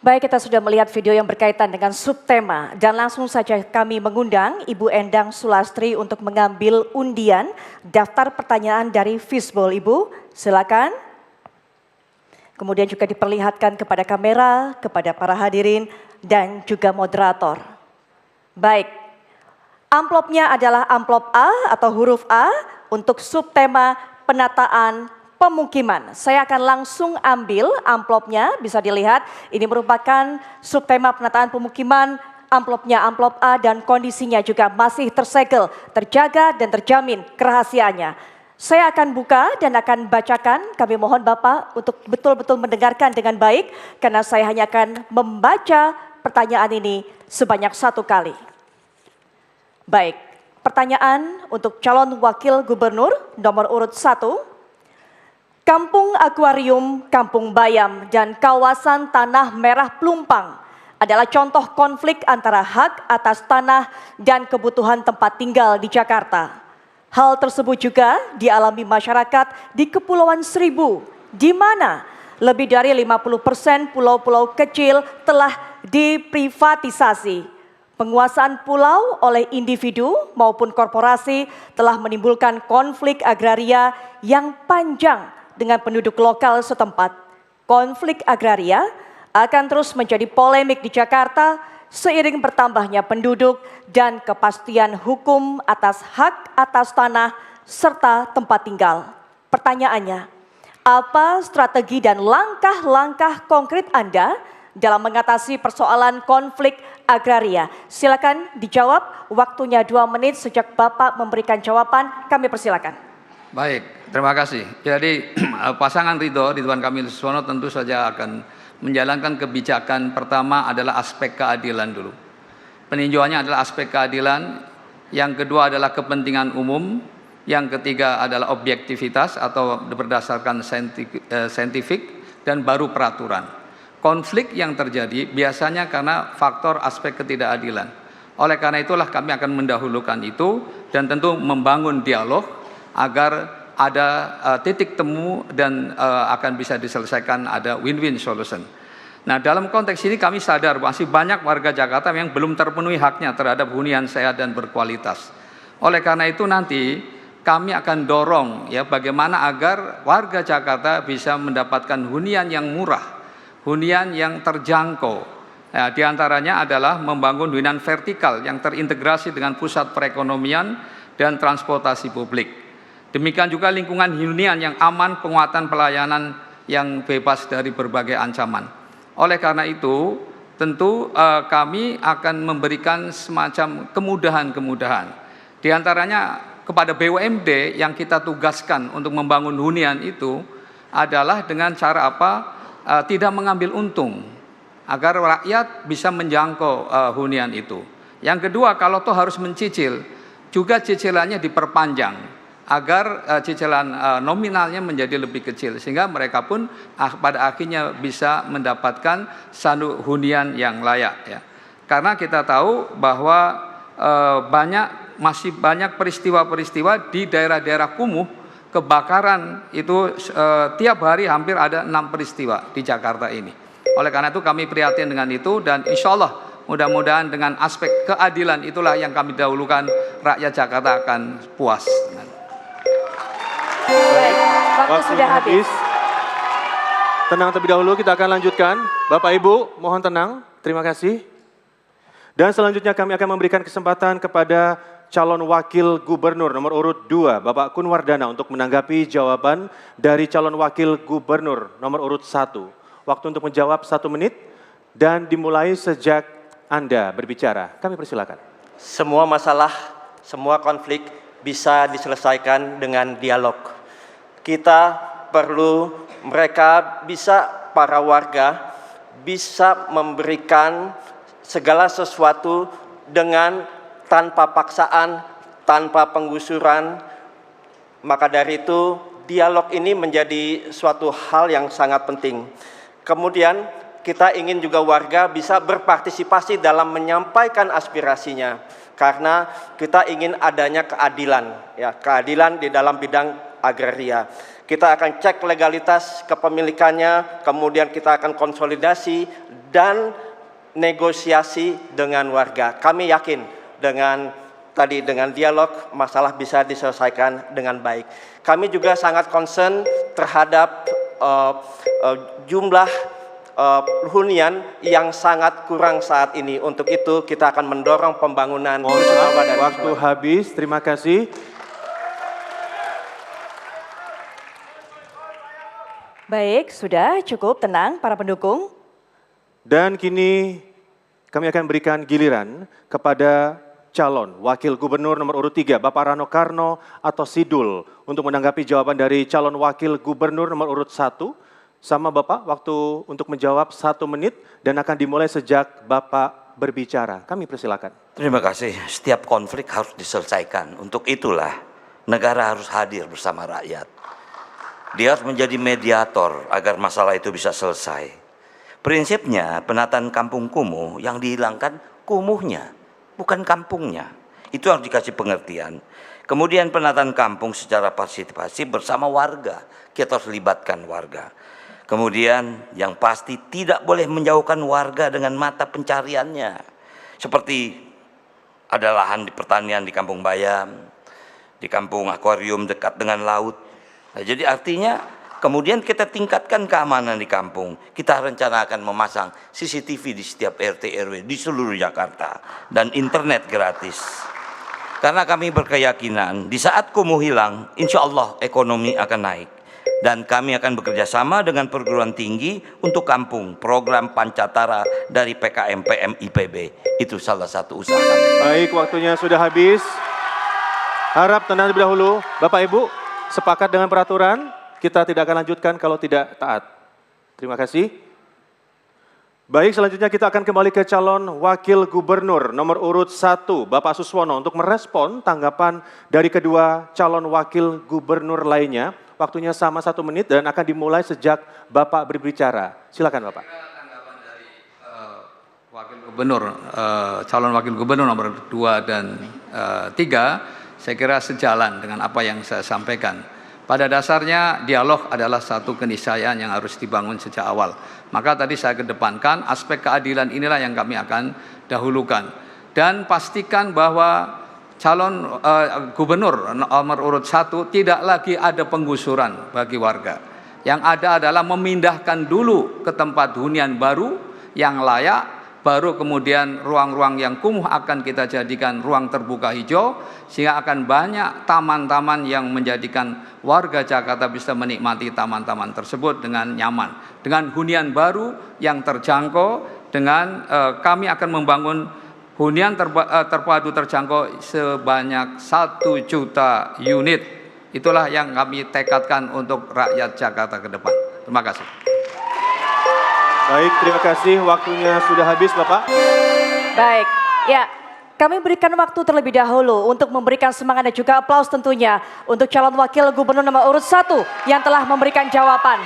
Baik, kita sudah melihat video yang berkaitan dengan subtema dan langsung saja kami mengundang Ibu Endang Sulastri untuk mengambil undian daftar pertanyaan dari Fishbowl. Ibu, silakan. Kemudian juga diperlihatkan kepada kamera, kepada para hadirin dan juga moderator. Baik, amplopnya adalah amplop A atau huruf A untuk subtema penataan pemukiman. Saya akan langsung ambil amplopnya, bisa dilihat ini merupakan subtema penataan pemukiman, amplopnya amplop A dan kondisinya juga masih tersegel, terjaga dan terjamin kerahasiaannya. Saya akan buka dan akan bacakan, kami mohon Bapak untuk betul-betul mendengarkan dengan baik karena saya hanya akan membaca pertanyaan ini sebanyak 1 kali. Baik, pertanyaan untuk calon wakil gubernur nomor urut 1. Kampung Akuarium, Kampung Bayam, dan kawasan Tanah Merah Plumpang adalah contoh konflik antara hak atas tanah dan kebutuhan tempat tinggal di Jakarta. Hal tersebut juga dialami masyarakat di Kepulauan Seribu, di mana lebih dari 50% pulau-pulau kecil telah diprivatisasi. Penguasaan pulau oleh individu maupun korporasi telah menimbulkan konflik agraria yang panjang dengan penduduk lokal setempat. Konflik agraria akan terus menjadi polemik di Jakarta seiring bertambahnya penduduk dan kepastian hukum atas hak atas tanah serta tempat tinggal. Pertanyaannya, apa strategi dan langkah-langkah konkret Anda dalam mengatasi persoalan konflik agraria? Silakan dijawab, waktunya 2 menit sejak Bapak memberikan jawaban, kami persilakan. Baik, terima kasih. Jadi pasangan Ridwan Kamil Suswono tentu saja akan menjalankan kebijakan pertama adalah aspek keadilan dulu. Peninjauannya adalah aspek keadilan, yang kedua adalah kepentingan umum, yang ketiga adalah objektivitas atau berdasarkan saintifik, dan baru peraturan. Konflik yang terjadi biasanya karena faktor aspek ketidakadilan. Oleh karena itulah kami akan mendahulukan itu dan tentu membangun dialog agar ada titik temu dan akan bisa diselesaikan, ada win-win solution. Nah, dalam konteks ini kami sadar masih banyak warga Jakarta yang belum terpenuhi haknya terhadap hunian sehat dan berkualitas. Oleh karena itu nanti kami akan dorong ya bagaimana agar warga Jakarta bisa mendapatkan hunian yang murah, hunian yang terjangkau. Ya, di antaranya adalah membangun hunian vertikal yang terintegrasi dengan pusat perekonomian dan transportasi publik. Demikian juga lingkungan hunian yang aman, penguatan pelayanan yang bebas dari berbagai ancaman. Oleh karena itu, tentu kami akan memberikan semacam kemudahan-kemudahan. Di antaranya kepada BUMD yang kita tugaskan untuk membangun hunian itu adalah dengan cara apa? Tidak mengambil untung, agar rakyat bisa menjangkau hunian itu. Yang kedua, kalau toh harus mencicil, juga cicilannya diperpanjang agar cicilan nominalnya menjadi lebih kecil sehingga mereka pun pada akhirnya bisa mendapatkan satu hunian yang layak ya. Karena kita tahu bahwa masih banyak peristiwa-peristiwa di daerah-daerah kumuh kebakaran itu tiap hari hampir ada 6 peristiwa di Jakarta ini. Oleh karena itu kami prihatin dengan itu dan insya Allah mudah-mudahan dengan aspek keadilan itulah yang kami dahulukan, rakyat Jakarta akan puas. Baik, waktu sudah habis. Tenang terlebih dahulu, kita akan lanjutkan. Bapak Ibu, mohon tenang. Terima kasih. Dan selanjutnya kami akan memberikan kesempatan kepada calon wakil gubernur nomor urut 2, Bapak Kun Wardana untuk menanggapi jawaban dari calon wakil gubernur nomor urut 1. Waktu untuk menjawab 1 menit dan dimulai sejak Anda berbicara. Kami persilakan. Semua masalah, semua konflik bisa diselesaikan dengan dialog. Kita perlu para warga bisa memberikan segala sesuatu dengan tanpa paksaan, tanpa penggusuran. Maka dari itu dialog ini menjadi suatu hal yang sangat penting. Kemudian kita ingin juga warga bisa berpartisipasi dalam menyampaikan aspirasinya. Karena kita ingin adanya keadilan, ya, keadilan di dalam bidang agraria. Kita akan cek legalitas kepemilikannya, kemudian kita akan konsolidasi dan negosiasi dengan warga. Kami yakin dengan dialog masalah bisa diselesaikan dengan baik. Kami juga sangat concern terhadap jumlah hunian yang sangat kurang saat ini. Untuk itu kita akan mendorong pembangunan rusunawa dan waktu habis. Terima kasih. Baik, sudah cukup tenang para pendukung. Dan kini kami akan berikan giliran kepada calon Wakil Gubernur nomor urut 3, Bapak Rano Karno atau Sidul, untuk menanggapi jawaban dari calon Wakil Gubernur nomor urut 1. Sama Bapak, waktu untuk menjawab 1 menit dan akan dimulai sejak Bapak berbicara. Kami persilakan. Terima kasih. Setiap konflik harus diselesaikan. Untuk itulah negara harus hadir bersama rakyat. Dia harus menjadi mediator agar masalah itu bisa selesai. Prinsipnya penataan kampung kumuh yang dihilangkan kumuhnya, bukan kampungnya. Itu harus dikasih pengertian. Kemudian penataan kampung secara partisipasi bersama warga. Kita harus libatkan warga. Kemudian yang pasti tidak boleh menjauhkan warga dengan mata pencariannya. Seperti ada lahan di pertanian di Kampung Bayam, di Kampung Akuarium dekat dengan laut. Nah, jadi artinya kemudian kita tingkatkan keamanan di kampung. Kita rencana akan memasang CCTV di setiap RT RW di seluruh Jakarta dan internet gratis. Karena kami berkeyakinan di saat kumuh hilang, insya Allah ekonomi akan naik. Dan kami akan bekerja sama dengan perguruan tinggi untuk kampung program Pancatara dari PKM PM IPB. Itu salah satu usaha kami. Baik, waktunya sudah habis. Harap tenang terlebih dahulu. Bapak Ibu, sepakat dengan peraturan? Kita tidak akan lanjutkan kalau tidak taat. Terima kasih. Baik, selanjutnya kita akan kembali ke calon Wakil Gubernur nomor urut 1, Bapak Suswono, untuk merespon tanggapan dari kedua calon Wakil Gubernur lainnya. Waktunya sama 1 menit dan akan dimulai sejak Bapak berbicara. Silakan Bapak. Tanggapan dari Wakil Gubernur, calon Wakil Gubernur nomor 2 dan 3, saya kira sejalan dengan apa yang saya sampaikan. Pada dasarnya dialog adalah satu keniscayaan yang harus dibangun sejak awal. Maka tadi saya kedepankan aspek keadilan inilah yang kami akan dahulukan. Dan pastikan bahwa calon gubernur nomor urut 1 tidak lagi ada penggusuran bagi warga. Yang ada adalah memindahkan dulu ke tempat hunian baru yang layak, baru kemudian ruang-ruang yang kumuh akan kita jadikan ruang terbuka hijau, sehingga akan banyak taman-taman yang menjadikan warga Jakarta bisa menikmati taman-taman tersebut dengan nyaman. Dengan hunian baru yang terjangkau, dengan kami akan membangun hunian terpadu terjangkau sebanyak 1 juta unit. Itulah yang kami tekadkan untuk rakyat Jakarta ke depan. Terima kasih. Baik, terima kasih. Waktunya sudah habis, Bapak. Baik, ya kami berikan waktu terlebih dahulu untuk memberikan semangat dan juga aplaus tentunya untuk calon Wakil Gubernur nomor urut 1 yang telah memberikan jawaban.